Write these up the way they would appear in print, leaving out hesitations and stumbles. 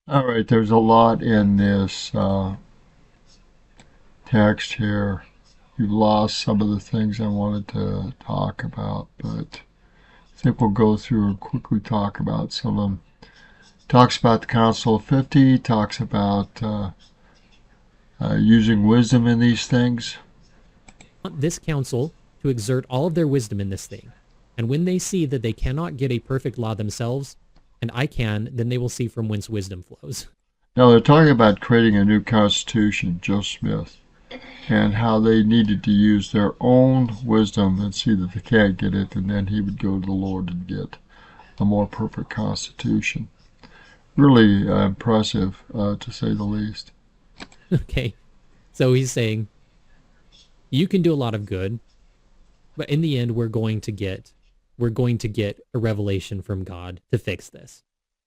All right, there's a lot in this text here. You've lost some of the things I wanted to talk about, but I think we'll go through and quickly talk about some of them. Talks about the Council of 50, talks about using wisdom in these things. Want this council to exert all of their wisdom in this thing. And when they see that they cannot get a perfect law themselves, and I can, then they will see from whence wisdom flows. Now, they're talking about creating a new constitution, Joe Smith, and how they needed to use their own wisdom and see that they can't get it, and then he would go to the Lord and get a more perfect constitution. Really impressive, to say the least. Okay. So he's saying, you can do a lot of good, but in the end, we're going to get a revelation from God to fix this.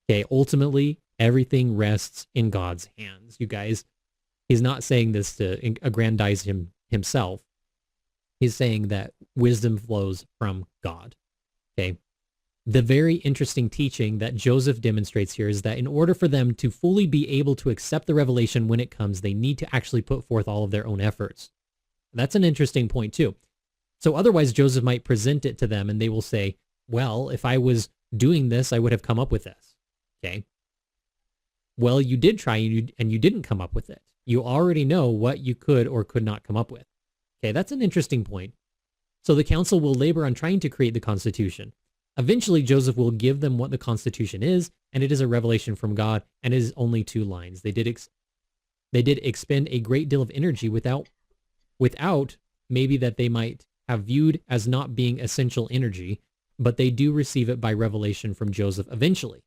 Okay. Ultimately, everything rests in God's hands. You guys, he's not saying this to aggrandize himself. He's saying that wisdom flows from God. Okay. The very interesting teaching that Joseph demonstrates here is that in order for them to fully be able to accept the revelation when it comes, they need to actually put forth all of their own efforts. That's an interesting point too. So otherwise, Joseph might present it to them and they will say, well, if I was doing this, I would have come up with this. Okay. Well, you did try and you didn't come up with it. You already know what you could or could not come up with. Okay, that's an interesting point. So the council will labor on trying to create the Constitution. Eventually, Joseph will give them what the Constitution is, and it is a revelation from God, and it is only 2 lines. They did expend a great deal of energy without maybe that they might have viewed as not being essential energy, but they do receive it by revelation from Joseph eventually.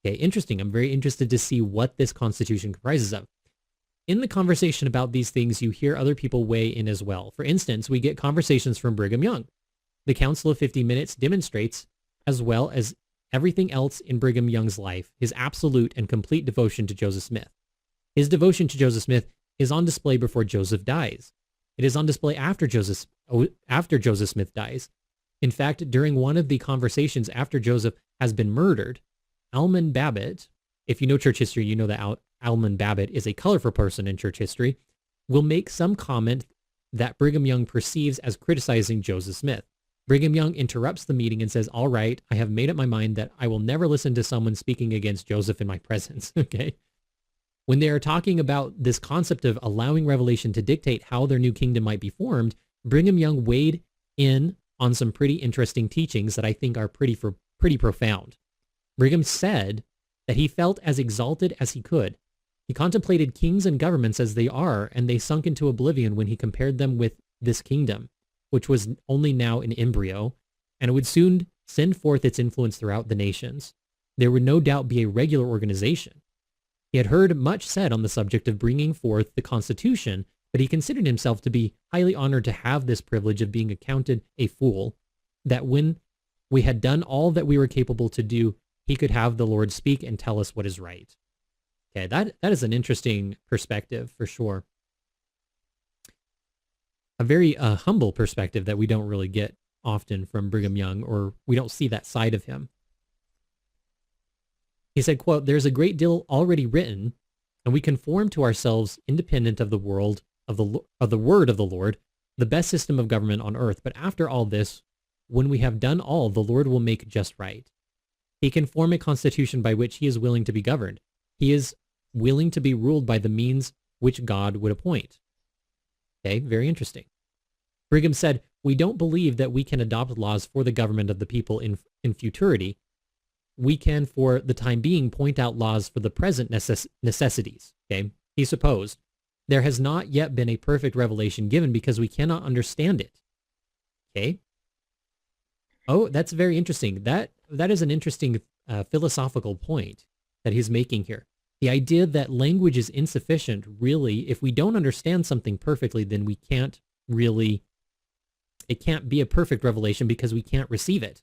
Okay, interesting. I'm very interested to see what this Constitution comprises of. In the conversation about these things, you hear other people weigh in as well. For instance, we get conversations from Brigham Young. The Council of 50 Minutes demonstrates, as well as everything else in Brigham Young's life, his absolute and complete devotion to Joseph Smith. His devotion to Joseph Smith is on display before Joseph dies. It is on display after Joseph Smith dies. In fact, during one of the conversations after Joseph has been murdered, Almon Babbitt, if you know church history, you know that Almon Babbitt is a colorful person in church history, will make some comment that Brigham Young perceives as criticizing Joseph Smith. Brigham Young interrupts the meeting and says, all right, I have made up my mind that I will never listen to someone speaking against Joseph in my presence. Okay. When they are talking about this concept of allowing revelation to dictate how their new kingdom might be formed, Brigham Young weighed in on some pretty interesting teachings that I think are pretty profound. Brigham said that he felt as exalted as he could. He contemplated kings and governments as they are, and they sunk into oblivion when he compared them with this kingdom, which was only now in embryo, and it would soon send forth its influence throughout the nations. There would no doubt be a regular organization. He had heard much said on the subject of bringing forth the Constitution, but he considered himself to be highly honored to have this privilege of being accounted a fool, that when we had done all that we were capable to do, he could have the Lord speak and tell us what is right. Okay, that is an interesting perspective for sure. A very humble perspective that we don't really get often from Brigham Young, or we don't see that side of him. He said, quote, there's a great deal already written, and we conform to ourselves independent of the world, of the word of the Lord, the best system of government on earth. But after all this, when we have done all, the Lord will make just right. He can form a constitution by which he is willing to be governed. He is willing to be ruled by the means which God would appoint. Okay, very interesting. Brigham said, we don't believe that we can adopt laws for the government of the people in futurity. We can, for the time being, point out laws for the present necessities. Okay, he supposed. There has not yet been a perfect revelation given because we cannot understand it. Okay. Oh, that's very interesting. That is an interesting philosophical point that he's making here. The idea that language is insufficient, really, if we don't understand something perfectly, then we can't really, it can't be a perfect revelation because we can't receive it.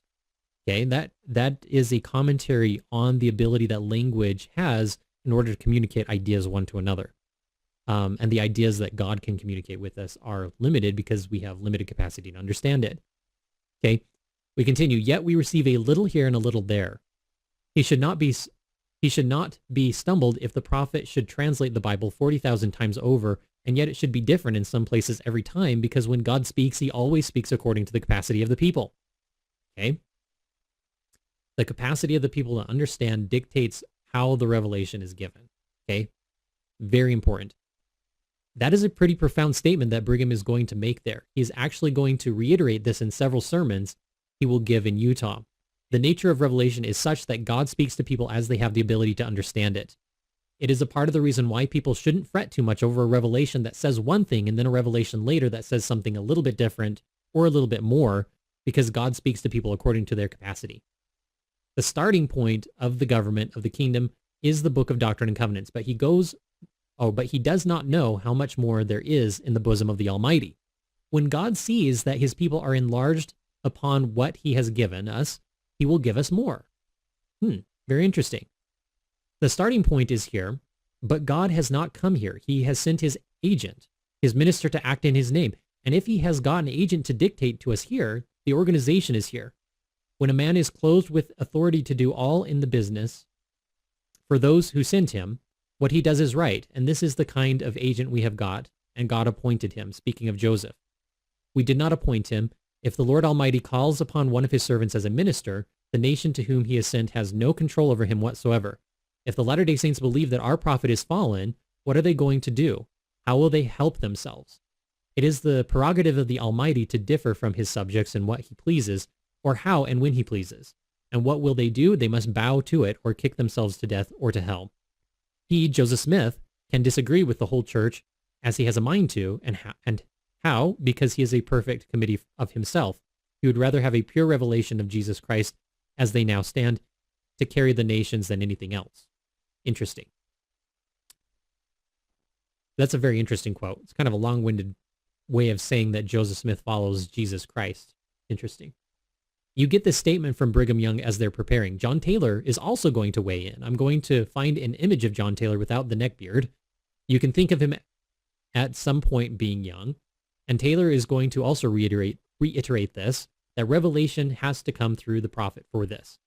Okay, that is a commentary on the ability that language has in order to communicate ideas one to another. And the ideas that God can communicate with us are limited because we have limited capacity to understand it. Okay, we continue. Yet we receive a little here and a little there. He should not be He should not be stumbled if the prophet should translate the Bible 40,000 times over, and yet it should be different in some places every time, because when God speaks, he always speaks according to the capacity of the people. Okay? The capacity of the people to understand dictates how the revelation is given. Okay? Very important. That is a pretty profound statement that Brigham is going to make there. He is actually going to reiterate this in several sermons he will give in Utah. The nature of revelation is such that God speaks to people as they have the ability to understand it. It is a part of the reason why people shouldn't fret too much over a revelation that says one thing and then a revelation later that says something a little bit different or a little bit more, because God speaks to people according to their capacity. The starting point of the government of the kingdom is the Book of Doctrine and Covenants, but he does not know how much more there is in the bosom of the Almighty. When God sees that his people are enlarged upon what he has given us, he will give us more. Very interesting. The starting point is here, but God has not come here. He has sent his agent, his minister, to act in his name. And if he has got an agent to dictate to us here, the organization is here. When a man is clothed with authority to do all in the business for those who sent him, what he does is right. And this is the kind of agent we have got, and God appointed him. Speaking of Joseph, we did not appoint him. If the Lord Almighty calls upon one of his servants as a minister, the nation to whom he is sent has no control over him whatsoever. If the Latter-day Saints believe that our prophet is fallen, what are they going to do? How will they help themselves? It is the prerogative of the Almighty to differ from his subjects in what he pleases, or how and when he pleases. And what will they do? They must bow to it, or kick themselves to death or to hell. He, Joseph Smith, can disagree with the whole church as he has a mind to, and how? Because he is a perfect committee of himself. He would rather have a pure revelation of Jesus Christ as they now stand to carry the nations than anything else. Interesting. That's a very interesting quote. It's kind of a long-winded way of saying that Joseph Smith follows Jesus Christ. Interesting. You get this statement from Brigham Young as they're preparing. John Taylor is also going to weigh in. I'm going to find an image of John Taylor without the neckbeard. You can think of him at some point being young. And Taylor is going to also reiterate this, that revelation has to come through the prophet for this.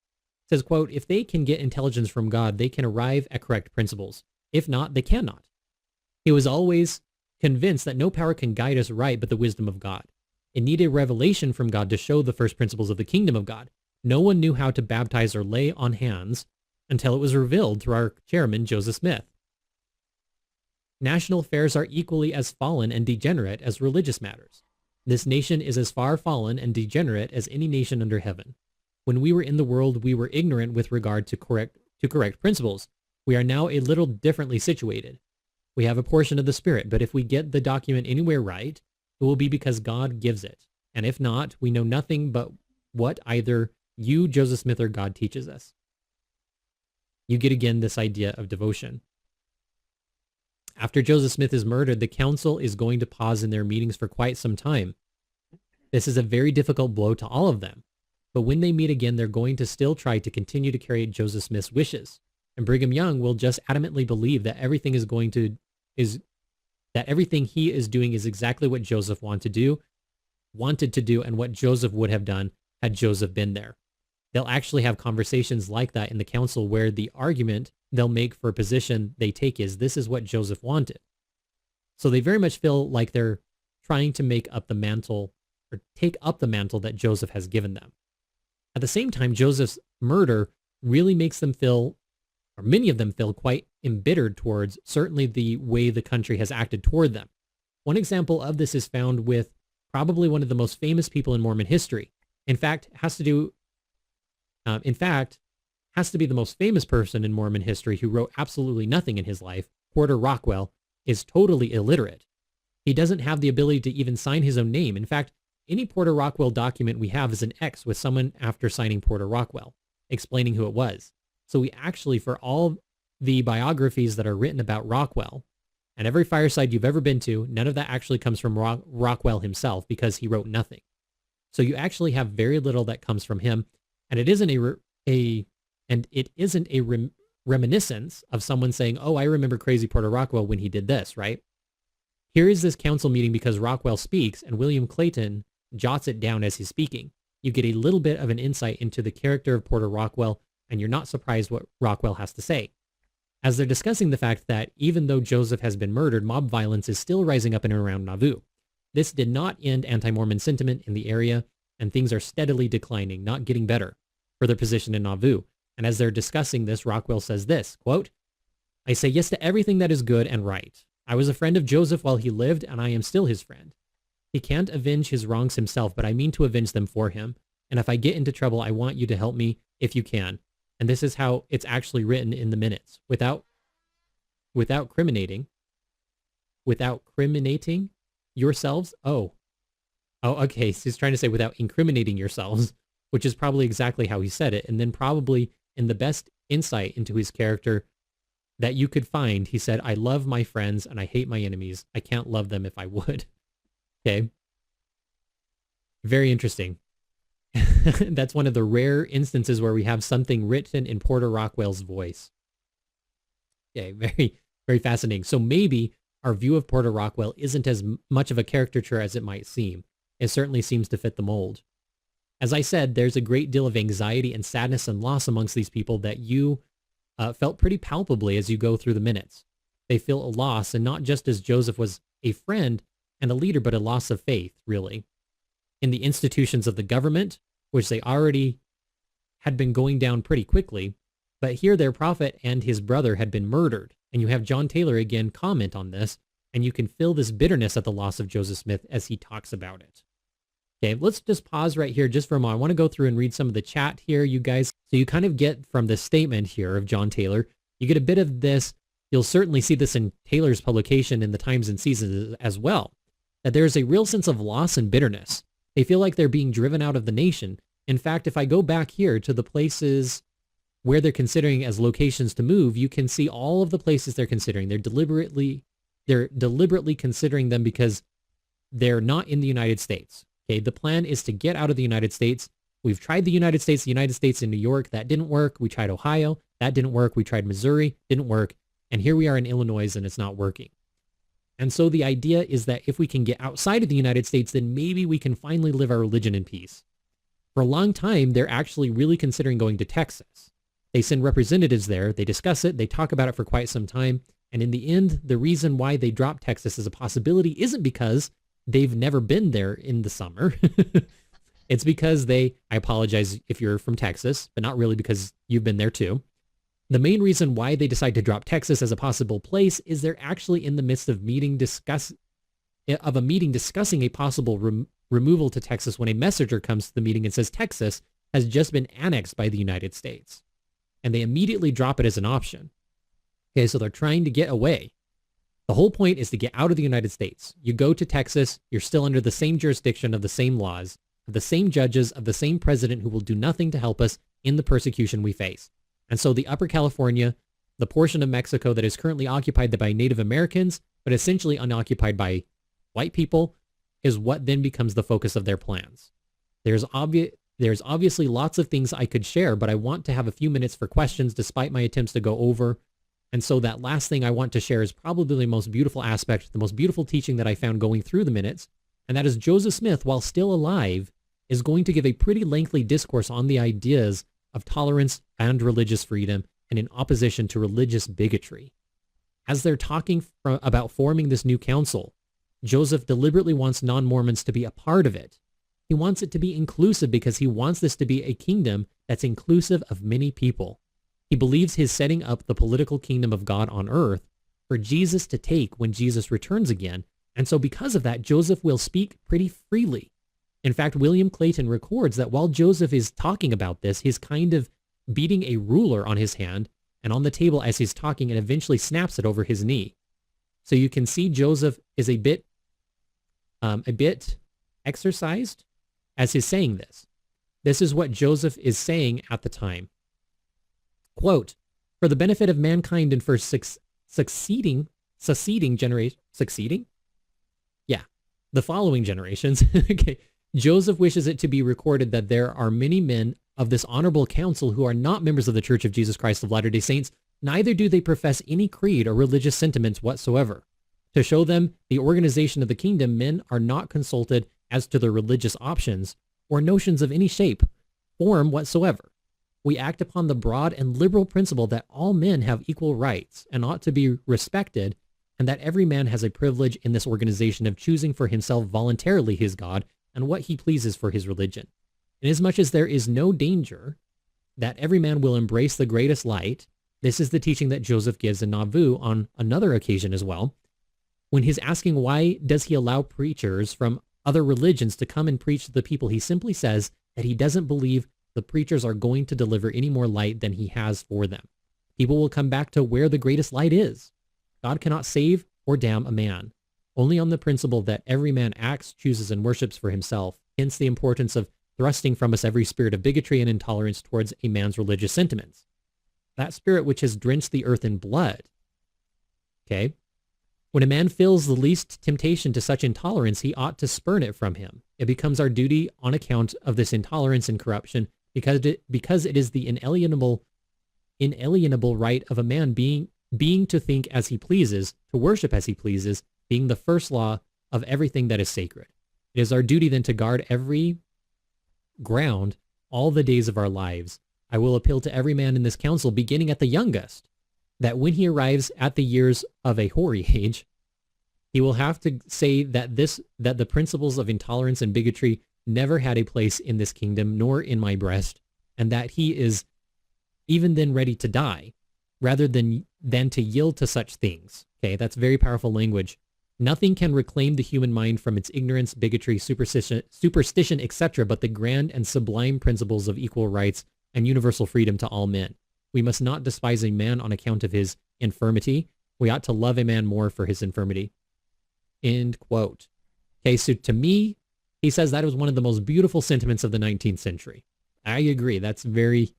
It says, quote, if they can get intelligence from God, they can arrive at correct principles. If not, they cannot. He was always convinced that no power can guide us right but the wisdom of God. It needed revelation from God to show the first principles of the kingdom of God. No one knew how to baptize or lay on hands until it was revealed through our chairman, Joseph Smith. National affairs are equally as fallen and degenerate as religious matters. This nation is as far fallen and degenerate as any nation under heaven. When we were in the world, we were ignorant with regard to correct principles. We are now a little differently situated. We have a portion of the Spirit, but if we get the document anywhere right, it will be because God gives it. And if not, we know nothing but what either you, Joseph Smith, or God teaches us. You get again this idea of devotion. After Joseph Smith is murdered, the council is going to pause in their meetings for quite some time. This is a very difficult blow to all of them. But when they meet again, they're going to still try to continue to carry Joseph Smith's wishes. And Brigham Young will just adamantly believe that everything he is doing is exactly what Joseph wanted to do, and what Joseph would have done had Joseph been there. They'll actually have conversations like that in the council where the argument they'll make for a position they take is, this is what Joseph wanted. So they very much feel like they're trying to make up the mantle, or take up the mantle that Joseph has given them. At the same time, Joseph's murder really makes them feel, or many of them feel, quite embittered towards certainly the way the country has acted toward them. One example of this is found with probably one of the most famous people in Mormon history. In fact, has to be the most famous person in Mormon history who wrote absolutely nothing in his life. Porter Rockwell is totally illiterate. He doesn't have the ability to even sign his own name. In fact, any Porter Rockwell document we have is an X with someone after signing Porter Rockwell, explaining who it was. So we actually, for all the biographies that are written about Rockwell, and every fireside you've ever been to, none of that actually comes from Rockwell himself, because he wrote nothing. So you actually have very little that comes from him, and it isn't a reminiscence of someone saying, oh, I remember crazy Porter Rockwell when he did this, right? Here is this council meeting because Rockwell speaks, and William Clayton jots it down as he's speaking. You get a little bit of an insight into the character of Porter Rockwell and you're not surprised what Rockwell has to say. As they're discussing the fact that even though Joseph has been murdered, mob violence is still rising up in and around Nauvoo. This did not end anti-Mormon sentiment in the area, and things are steadily declining, not getting better, for their position in Nauvoo. And as they're discussing this, Rockwell says this, quote, "I say yes to everything that is good and right. I was a friend of Joseph while he lived, and I am still his friend. He can't avenge his wrongs himself, but I mean to avenge them for him. And if I get into trouble, I want you to help me if you can." And this is how it's actually written in the minutes. Without criminating yourselves. Okay. So he's trying to say without incriminating yourselves, which is probably exactly how he said it. And then probably in the best insight into his character that you could find, he said, "I love my friends and I hate my enemies. I can't love them if I would." Okay. Very interesting. That's one of the rare instances where we have something written in Porter Rockwell's voice. Okay, very, very fascinating. So maybe our view of Porter Rockwell isn't as much of a caricature as it might seem. It certainly seems to fit the mold. As I said, there's a great deal of anxiety and sadness and loss amongst these people that you felt pretty palpably as you go through the minutes. They feel a loss, and not just as Joseph was a friend and a leader, but a loss of faith, really, in the institutions of the government, which they already had been going down pretty quickly. But here their prophet and his brother had been murdered. And you have John Taylor again comment on this, and you can feel this bitterness at the loss of Joseph Smith as he talks about it. Okay, let's just pause right here just for a moment. I want to go through and read some of the chat here, you guys. So you kind of get from this statement here of John Taylor, you get a bit of this. You'll certainly see this in Taylor's publication in the Times and Seasons as well, that there's a real sense of loss and bitterness. They feel like they're being driven out of the nation. In fact, if I go back here to the places where they're considering as locations to move, you can see all of the places they're considering. They're deliberately considering them because they're not in the United States. Okay, the plan is to get out of the United States. We've tried the United States in New York. That didn't work. We tried Ohio. That didn't work. We tried Missouri. Didn't work. And here we are in Illinois and it's not working. And so the idea is that if we can get outside of the United States, then maybe we can finally live our religion in peace. For a long time, they're actually really considering going to Texas. They send representatives there. They discuss it. They talk about it for quite some time. And in the end, the reason why they drop Texas as a possibility isn't because they've never been there in the summer. It's because I apologize if you're from Texas, but not really because you've been there too. The main reason why they decide to drop Texas as a possible place is they're actually in the midst of a meeting discussing a possible removal to Texas when a messenger comes to the meeting and says Texas has just been annexed by the United States. And they immediately drop it as an option. Okay, so they're trying to get away. The whole point is to get out of the United States. You go to Texas, you're still under the same jurisdiction of the same laws, of the same judges, of the same president who will do nothing to help us in the persecution we face. And so the Upper California, the portion of Mexico that is currently occupied by Native Americans, but essentially unoccupied by white people, is what then becomes the focus of their plans. There's obviously lots of things I could share, but I want to have a few minutes for questions despite my attempts to go over. And so that last thing I want to share is probably the most beautiful aspect, the most beautiful teaching that I found going through the minutes. And that is Joseph Smith, while still alive, is going to give a pretty lengthy discourse on the ideas of tolerance and religious freedom and in opposition to religious bigotry. As they're talking about forming this new council, Joseph deliberately wants non-Mormons to be a part of it. He wants it to be inclusive because he wants this to be a kingdom that's inclusive of many people. He believes he's setting up the political kingdom of God on earth for Jesus to take when Jesus returns again. And so because of that, Joseph will speak pretty freely. In fact, William Clayton records that while Joseph is talking about this, he's kind of beating a ruler on his hand and on the table as he's talking and eventually snaps it over his knee. So you can see Joseph is a bit exercised as he's saying this. This is what Joseph is saying at the time. Quote, "For the benefit of mankind and for succeeding generations, the following generations, okay, Joseph wishes it to be recorded that there are many men of this honorable council who are not members of the Church of Jesus Christ of Latter-day Saints, neither do they profess any creed or religious sentiments whatsoever. To show them the organization of the kingdom, men are not consulted as to their religious options or notions of any shape, form whatsoever. we act upon the broad and liberal principle that all men have equal rights and ought to be respected, and that every man has a privilege in this organization of choosing for himself voluntarily his God and what he pleases for his religion. Inasmuch as there is no danger that every man will embrace the greatest light, this is the teaching that Joseph gives in Nauvoo on another occasion as well. When he's asking why does he allow preachers from other religions to come and preach to the people, he simply says that he doesn't believe the preachers are going to deliver any more light than he has for them. People will come back to where the greatest light is. God cannot save or damn a man, only on the principle that every man acts, chooses, and worships for himself. Hence the importance of thrusting from us every spirit of bigotry and intolerance towards a man's religious sentiments. That spirit which has drenched the earth in blood. Okay? When a man feels the least temptation to such intolerance, he ought to spurn it from him. It becomes our duty on account of this intolerance and corruption, because it is the inalienable right of a man being to think as he pleases, to worship as he pleases, being the first law of everything that is sacred. It is our duty then to guard every ground all the days of our lives. I will appeal to every man in this council, beginning at the youngest, that when he arrives at the years of a hoary age, he will have to say that the principles of intolerance and bigotry never had a place in this kingdom, nor in my breast, and that he is even then ready to die, rather than to yield to such things. Okay, that's very powerful language. Nothing can reclaim the human mind from its ignorance, bigotry, superstition, etc., but the grand and sublime principles of equal rights and universal freedom to all men. We must not despise a man on account of his infirmity. We ought to love a man more for his infirmity. End quote. Okay, so to me, he says that was one of the most beautiful sentiments of the 19th century. I agree. That's a very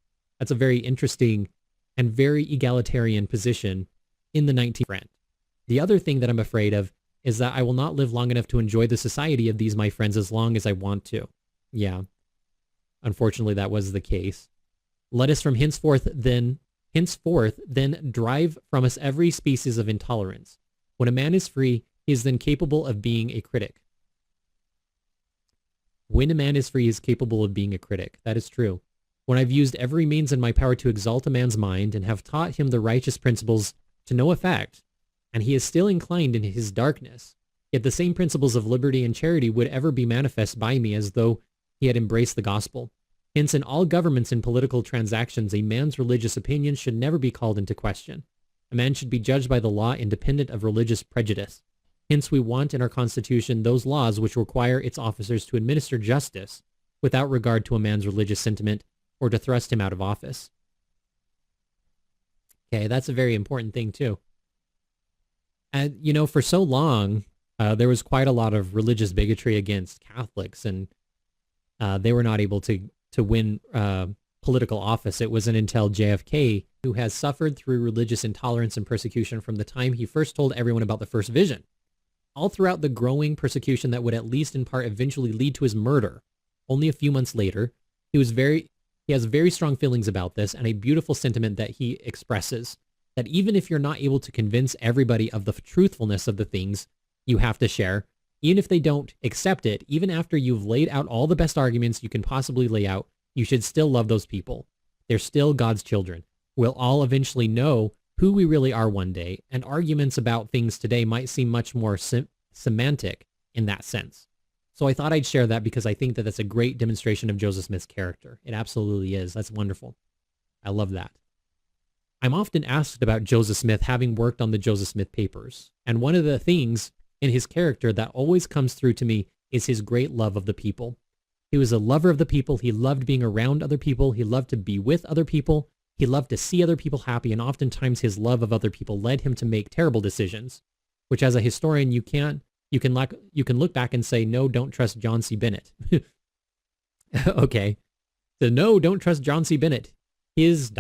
interesting and very egalitarian position in the 19th century. The other thing that I'm afraid of is that I will not live long enough to enjoy the society of these my friends as long as I want to. Yeah, unfortunately that was the case. Let us from henceforth then drive from us every species of intolerance. When a man is free, he is then capable of being a critic. When a man is free, he is capable of being a critic. That is true. When I've used every means in my power to exalt a man's mind and have taught him the righteous principles to no effect, and he is still inclined in his darkness, yet the same principles of liberty and charity would ever be manifest by me as though he had embraced the gospel. Hence, in all governments and political transactions, a man's religious opinions should never be called into question. A man should be judged by the law independent of religious prejudice. Hence, we want in our Constitution those laws which require its officers to administer justice without regard to a man's religious sentiment or to thrust him out of office. Okay, that's a very important thing too. And, for so long, there was quite a lot of religious bigotry against Catholics, and they were not able to win political office. It wasn't until JFK, who has suffered through religious intolerance and persecution from the time he first told everyone about the first vision, all throughout the growing persecution that would at least in part eventually lead to his murder. Only a few months later, he has very strong feelings about this and a beautiful sentiment that he expresses, that even if you're not able to convince everybody of the truthfulness of the things you have to share, even if they don't accept it, even after you've laid out all the best arguments you can possibly lay out, you should still love those people. They're still God's children. We'll all eventually know who we really are one day, and arguments about things today might seem much more semantic in that sense. So I thought I'd share that because I think that that's a great demonstration of Joseph Smith's character. It absolutely is. That's wonderful. I love that. I'm often asked about Joseph Smith, having worked on the Joseph Smith papers. And one of the things in his character that always comes through to me is his great love of the people. He was a lover of the people. He loved being around other people. He loved to be with other people. He loved to see other people happy. And oftentimes his love of other people led him to make terrible decisions, which as a historian, you can look back and say, no, don't trust John C. Bennett. Okay. So no, don't trust John C. Bennett. His ...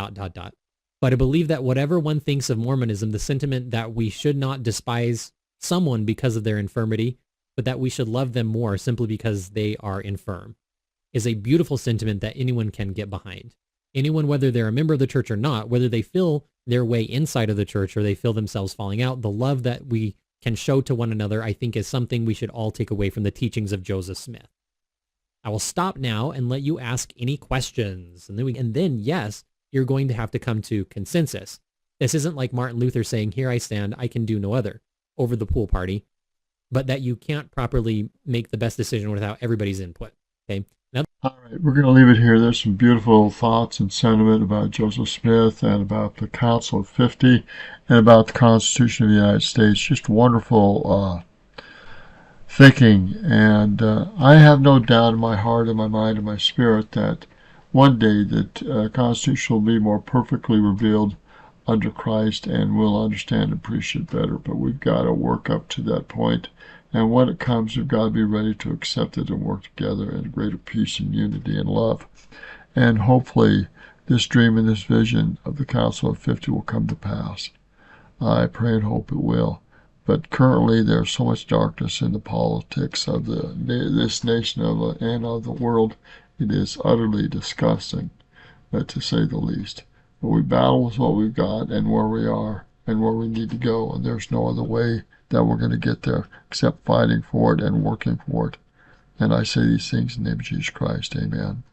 But I believe that whatever one thinks of Mormonism, the sentiment that we should not despise someone because of their infirmity, but that we should love them more simply because they are infirm, is a beautiful sentiment that anyone can get behind. Anyone, whether they're a member of the church or not, whether they feel their way inside of the church or they feel themselves falling out, the love that we can show to one another, I think, is something we should all take away from the teachings of Joseph Smith. I will stop now and let you ask any questions. And then yes, you're going to have to come to consensus. This isn't like Martin Luther saying, here I stand, I can do no other, over the pool party, but that you can't properly make the best decision without everybody's input. Okay. Now, all right, we're going to leave it here. There's some beautiful thoughts and sentiment about Joseph Smith and about the Council of 50 and about the Constitution of the United States. Just wonderful thinking. And I have no doubt in my heart and my mind and my spirit that one day the Constitution will be more perfectly revealed under Christ and we'll understand and appreciate better. But we've got to work up to that point. And when it comes, we've got to be ready to accept it and work together in greater peace and unity and love. And hopefully this dream and this vision of the Council of 50 will come to pass. I pray and hope it will. But currently there's so much darkness in the politics of this nation and of the world. It is utterly disgusting, to say the least. But we battle with what we've got and where we are and where we need to go. And there's no other way that we're going to get there except fighting for it and working for it. And I say these things in the name of Jesus Christ. Amen.